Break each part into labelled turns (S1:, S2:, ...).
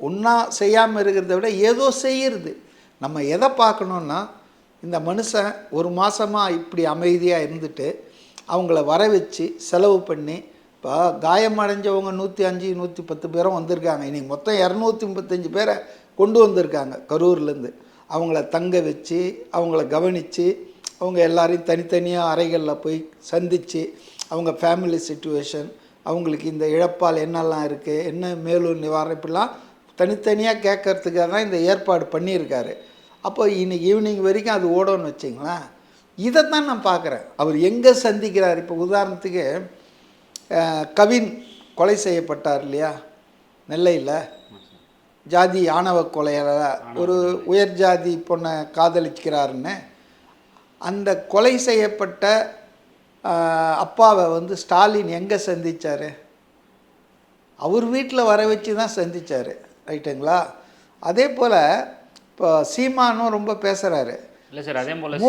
S1: ஒன்றா செய்யாமல் இருக்கிறத விட ஏதோ செய்கிறது. நம்ம எதை பார்க்கணுன்னா, இந்த மனுஷன் ஒரு மாதமாக இப்படி அமைதியாக இருந்துட்டு அவங்கள வர வச்சு செலவு பண்ணி, இப்போ காயமடைஞ்சவங்க 105 110 பேரும் வந்திருக்காங்க. இன்றைக்கி மொத்தம் 235 பேரை கொண்டு வந்திருக்காங்க கரூர்லேருந்து. அவங்கள தங்க வச்சு, அவங்கள கவனித்து, அவங்க எல்லாரையும் தனித்தனியாக அறைகளில் போய் சந்தித்து, அவங்க ஃபேமிலி சிச்சுவேஷன், அவங்களுக்கு இந்த இழப்பால் என்னெல்லாம் இருக்குது, என்ன மேலும் நிவாரணம், இப்படிலாம் தனித்தனியாக கேட்கறதுக்காக தான் இந்த ஏற்பாடு பண்ணியிருக்காரு. அப்போ இன்னைக்கு ஈவினிங் வரைக்கும் அது ஓடணும்னு வச்சிங்களேன். இதை தான் நான் பார்க்குறேன். அவர் எங்கே சந்திக்கிறார்? இப்போ உதாரணத்துக்கு கவின் கொலை செய்யப்பட்டார் இல்லையா நெல்லையில், ஜாதி ஆணவ கொலையால் ஒரு உயர் ஜாதி பொண்ணை காதலிக்கிறாருன்னு. அந்த கொலை செய்யப்பட்ட அப்பாவை வந்து ஸ்டாலின் எங்கே சந்தித்தார்? அவர் வீட்டில் வர வச்சு தான் சந்தித்தார். ரைட்டுங்களா? அதே போல் இப்போ சீமானும் ரொம்ப பேசுகிறாரு.
S2: இல்லை சார், அதே போல்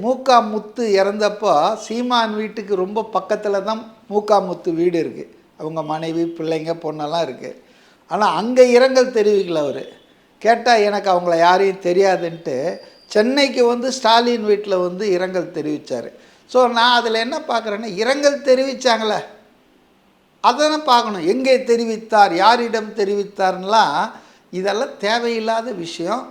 S1: மூக்கா முத்து இறந்தப்போ சீமான் வீட்டுக்கு ரொம்ப பக்கத்தில் தான் மூக்கா முத்து வீடு இருக்குது. அவங்க மனைவி பிள்ளைங்க பொண்ணெல்லாம் இருக்குது. ஆனால் அங்கே இரங்கல் தெரிவிக்கல. அவர் கேட்டால் எனக்கு அவங்கள யாரையும் தெரியாதுன்ட்டு சென்னைக்கு வந்து ஸ்டாலின் வீட்டில் வந்து இரங்கல் தெரிவித்தார். ஸோ நான் அதில் என்ன பார்க்குறேன்னா, இரங்கல் தெரிவித்தாங்களே அதை பார்க்கணும். எங்கே தெரிவித்தார், யாரிடம் தெரிவித்தார்லாம், இதெல்லாம் தேவையில்லாத விஷயம்.